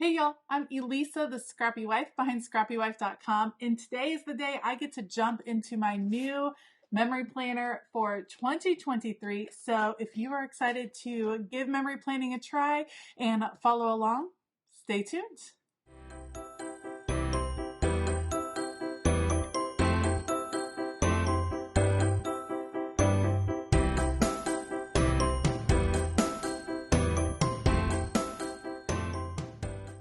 Hey y'all, I'm Elisa, the Scrappy Wife behind ScrappyWife.com, and today is the day I get to jump into my new memory planner for 2023. So if you are excited to give memory planning a try and follow along, stay tuned.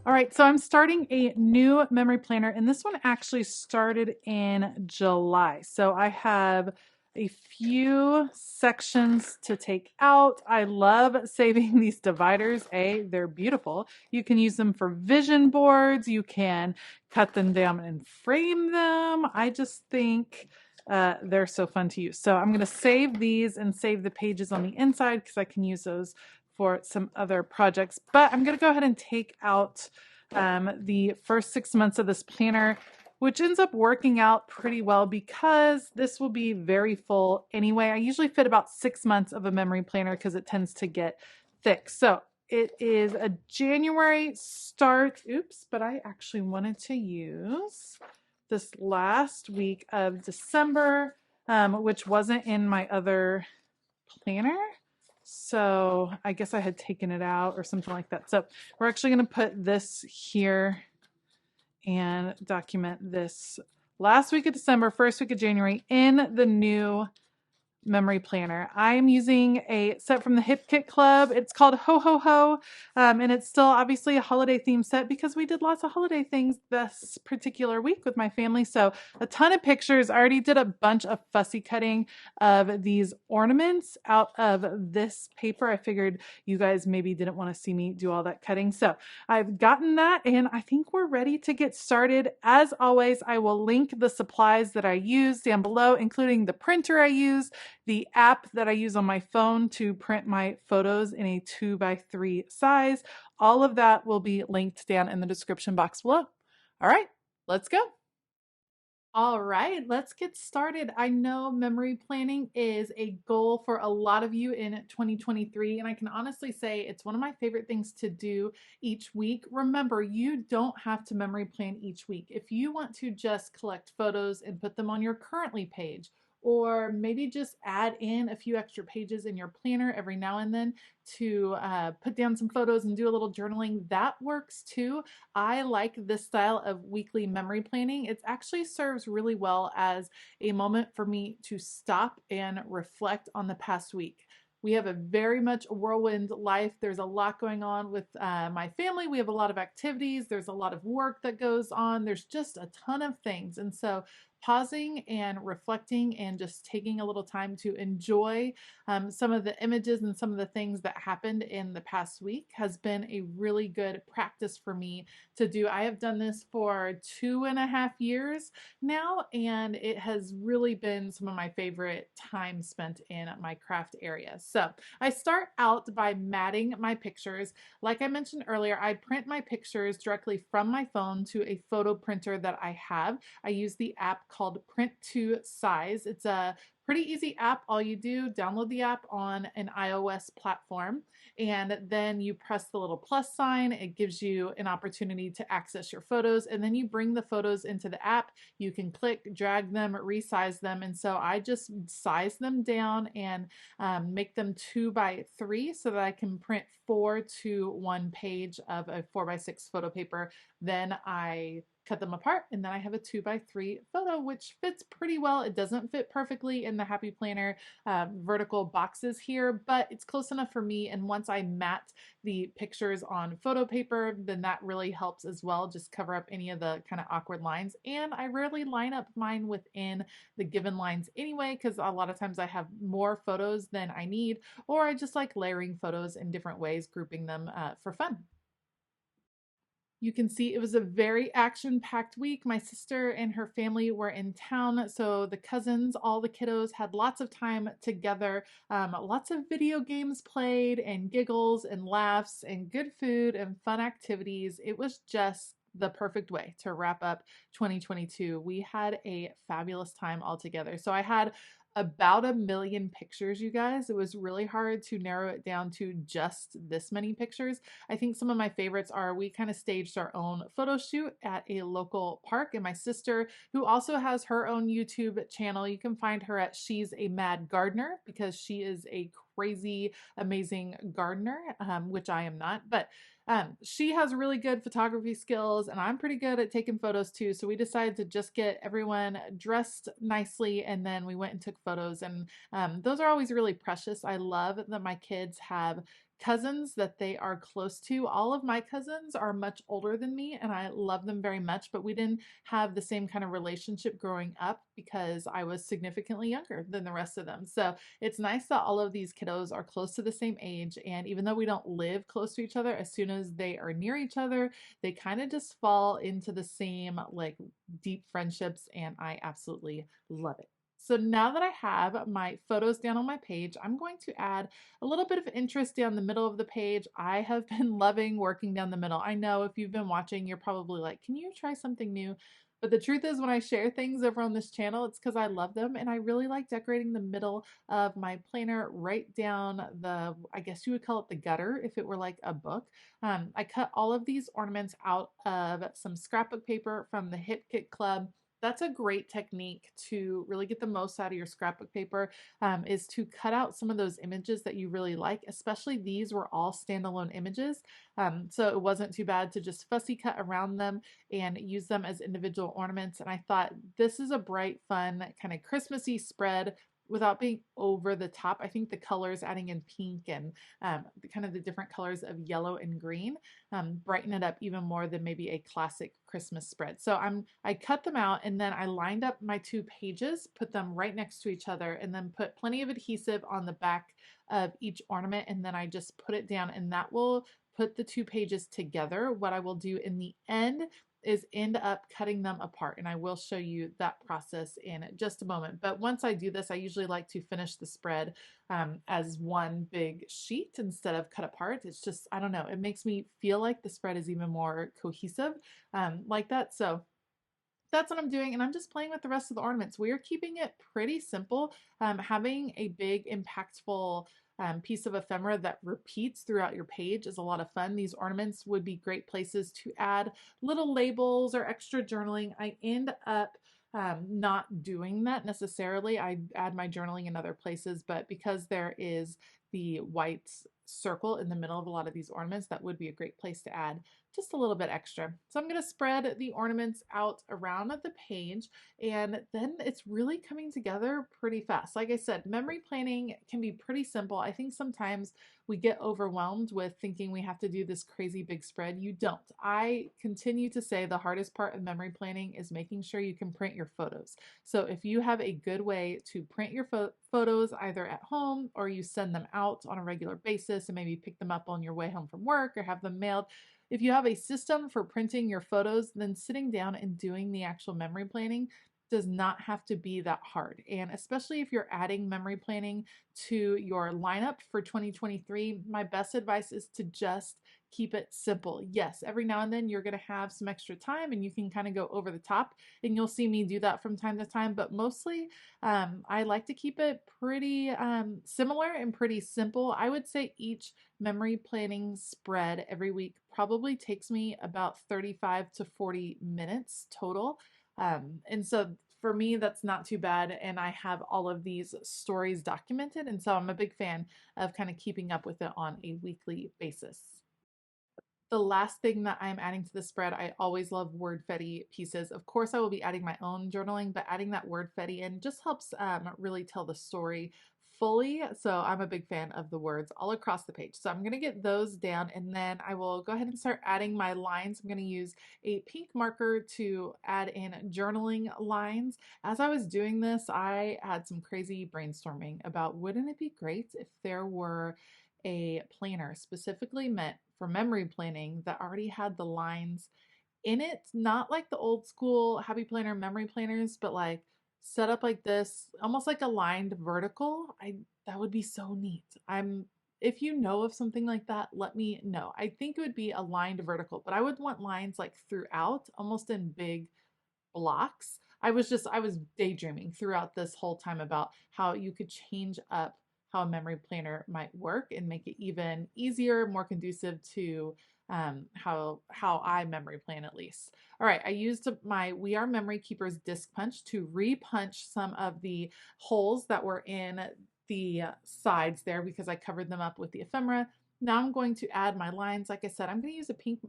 All right, so I'm starting a new memory planner, and this one actually started in July. So I have a few sections to take out. I love saving these dividers. They're beautiful. You can use them for vision boards. You can cut them down and frame them. I just think they're so fun to use. So I'm going to save these and save the pages on the inside because I can use those for some other projects. But I'm going to go ahead and take out the first 6 months of this planner, which ends up working out pretty well because this will be very full anyway. I usually fit about 6 months of a memory planner because it tends to get thick. So it is a January start. Oops, but I actually wanted to use this last week of December, which wasn't in my other planner. So I guess I had taken it out or something like that. So we're actually going to put this here and document this last week of December, first week of January in the new memory planner. I'm using a set from the Hip Kit Club. It's called Ho Ho Ho, and it's still obviously a holiday themed set because we did lots of holiday things this particular week with my family. So a ton of pictures. I already did a bunch of fussy cutting of these ornaments out of this paper. I figured you guys maybe didn't want to see me do all that cutting. So I've gotten that, and I think we're ready to get started. As always, I will link the supplies that I use down below, including the printer I use, the app that I use on my phone to print my photos in a 2x3 size. All of that will be linked down in the description box below. All right, let's go. All right, let's get started. I know memory planning is a goal for a lot of you in 2023, and I can honestly say it's one of my favorite things to do each week. Remember, you don't have to memory plan each week. If you want to just collect photos and put them on your currently page, or maybe just add in a few extra pages in your planner every now and then to put down some photos and do a little journaling, that works too. I like this style of weekly memory planning. It actually serves really well as a moment for me to stop and reflect on the past week. We have a very much whirlwind life. There's a lot going on with my family. We have a lot of activities. There's a lot of work that goes on. There's just a ton of things. And so pausing and reflecting and just taking a little time to enjoy some of the images and some of the things that happened in the past week has been a really good practice for me to do. I have done this for 2.5 years now, and it has really been some of my favorite time spent in my craft area. So I start out by matting my pictures. Like I mentioned earlier, I print my pictures directly from my phone to a photo printer that I have. I use the app called Print to Size. It's a pretty easy app. All you do, download the app on an iOS platform, and then you press the little plus sign. It gives you an opportunity to access your photos, and then you bring the photos into the app. You can click, drag them, resize them, and so I just size them down and make them 2x3 so that I can print 4 to 1 page of a 4x6 photo paper. Then I cut them apart, and then I have a 2x3 photo, which fits pretty well. It doesn't fit perfectly in the Happy Planner vertical boxes here, but it's close enough for me. And once I mat the pictures on photo paper, then that really helps as well, just cover up any of the kind of awkward lines. And I rarely line up mine within the given lines anyway, because a lot of times I have more photos than I need, or I just like layering photos in different ways, grouping them for fun. You can see it was a very action-packed week. My sister and her family were in town, so the cousins, all the kiddos, had lots of time together. Lots of video games played, and giggles and laughs and good food and fun activities. It was just the perfect way to wrap up 2022. We had a fabulous time all together. So I had about 1 million pictures, you guys. It was really hard to narrow it down to just this many pictures. I think some of my favorites are we kind of staged our own photo shoot at a local park, and my sister, who also has her own YouTube channel, you can find her at She's a Mad Gardener because she is a crazy, amazing gardener, which I am not, but she has really good photography skills and I'm pretty good at taking photos too. So we decided to just get everyone dressed nicely and then we went and took photos. And those are always really precious. I love that my kids have cousins that they are close to. All of my cousins are much older than me and I love them very much, but we didn't have the same kind of relationship growing up because I was significantly younger than the rest of them. So it's nice that all of these kiddos are close to the same age, and even though we don't live close to each other, as soon as they are near each other, they kind of just fall into the same like deep friendships, and I absolutely love it. So now that I have my photos down on my page, I'm going to add a little bit of interest down the middle of the page. I have been loving working down the middle. I know if you've been watching, you're probably like, can you try something new? But the truth is, when I share things over on this channel, it's because I love them and I really like decorating the middle of my planner right down the, I guess you would call it the gutter if it were like a book. I cut all of these ornaments out of some scrapbook paper from the Hit Kit Club. That's a great technique to really get the most out of your scrapbook paper, is to cut out some of those images that you really like, especially these were all standalone images. So it wasn't too bad to just fussy cut around them and use them as individual ornaments. And I thought this is a bright, fun, kind of Christmassy spread without being over the top. I think the colors adding in pink and kind of the different colors of yellow and green brighten it up even more than maybe a classic Christmas spread. So I cut them out and then I lined up my two pages, put them right next to each other, and then put plenty of adhesive on the back of each ornament, and then I just put it down, and that will put the two pages together. What I will do in the end is end up cutting them apart, and I will show you that process in just a moment. But once I do this, I usually like to finish the spread as one big sheet instead of cut apart. It's just, I don't know, it makes me feel like the spread is even more cohesive like that. So that's what I'm doing, and I'm just playing with the rest of the ornaments. We are keeping it pretty simple. Having a big, impactful piece of ephemera that repeats throughout your page is a lot of fun. These ornaments would be great places to add little labels or extra journaling. I end up not doing that necessarily. I add my journaling in other places, but because there is the white circle in the middle of a lot of these ornaments, that would be a great place to add just a little bit extra. So I'm going to spread the ornaments out around the page, and then it's really coming together pretty fast. Like I said, memory planning can be pretty simple. I think sometimes we get overwhelmed with thinking we have to do this crazy big spread. You don't. I continue to say the hardest part of memory planning is making sure you can print your photos. So if you have a good way to print your photos either at home or you send them out on a regular basis and maybe pick them up on your way home from work or have them mailed, if you have a system for printing your photos, then sitting down and doing the actual memory planning does not have to be that hard. And especially if you're adding memory planning to your lineup for 2023, my best advice is to just keep it simple. Yes, every now and then you're going to have some extra time and you can kind of go over the top, and you'll see me do that from time to time, but mostly I like to keep it pretty similar and pretty simple. I would say each memory planning spread every week probably takes me about 35 to 40 minutes total. And so for me, that's not too bad. And I have all of these stories documented. And so I'm a big fan of kind of keeping up with it on a weekly basis. The last thing that I'm adding to the spread, I always love word-fetty pieces. Of course, I will be adding my own journaling, but adding that word-fetty in just helps really tell the story fully. So I'm a big fan of the words all across the page. So I'm going to get those down, and then I will go ahead and start adding my lines. I'm going to use a pink marker to add in journaling lines. As I was doing this, I had some crazy brainstorming about wouldn't it be great if there were a planner specifically meant for memory planning that already had the lines in it, not like the old school Happy Planner memory planners, but like set up like this, almost like a lined vertical. That would be so neat. If you know of something like that, let me know. I think it would be a lined vertical, but I would want lines like throughout, almost in big blocks. I was daydreaming throughout this whole time about how you could change up how a memory planner might work and make it even easier, more conducive to how I memory plan at least. All right, I used my We Are Memory Keepers disc punch to re-punch some of the holes that were in the sides there because I covered them up with the ephemera. Now I'm going to add my lines. Like I said, I'm going to use a pink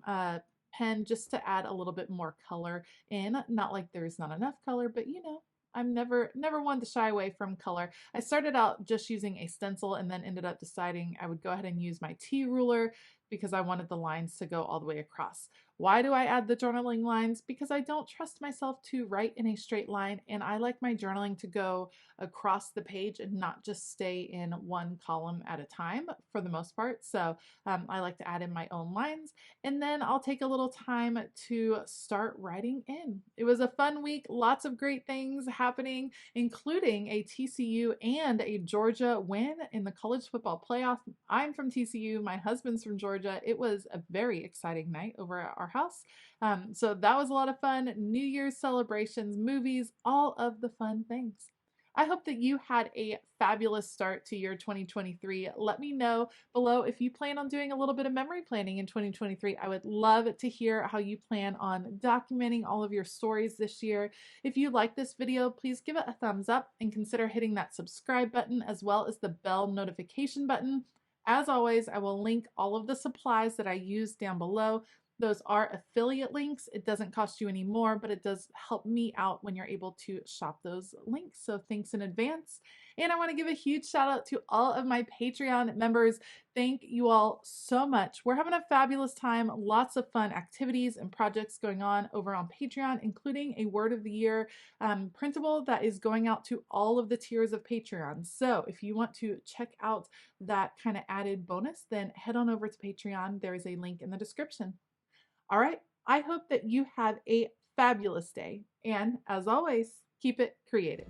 pen just to add a little bit more color in. Not like there's not enough color, but you know, I'm never one to shy away from color. I started out just using a stencil and then ended up deciding I would go ahead and use my T ruler because I wanted the lines to go all the way across. Why do I add the journaling lines? Because I don't trust myself to write in a straight line, and I like my journaling to go across the page and not just stay in one column at a time for the most part. So I like to add in my own lines, and then I'll take a little time to start writing in. It was a fun week, lots of great things happening, including a TCU and a Georgia win in the college football playoff. I'm from TCU, my husband's from Georgia. It was a very exciting night over at our house. So that was a lot of fun. New Year's celebrations, movies, all of the fun things. I hope that you had a fabulous start to your 2023. Let me know below if you plan on doing a little bit of memory planning in 2023. I would love to hear how you plan on documenting all of your stories this year. If you like this video, please give it a thumbs up and consider hitting that subscribe button as well as the bell notification button. As always, I will link all of the supplies that I use down below. Those are affiliate links. It doesn't cost you any more, but it does help me out when you're able to shop those links. So thanks in advance. And I want to give a huge shout out to all of my Patreon members. Thank you all so much. We're having a fabulous time. Lots of fun activities and projects going on over on Patreon, including a Word of the Year printable that is going out to all of the tiers of Patreon. So if you want to check out that kind of added bonus, then head on over to Patreon. There is a link in the description. All right, I hope that you have a fabulous day. And as always, keep it creative.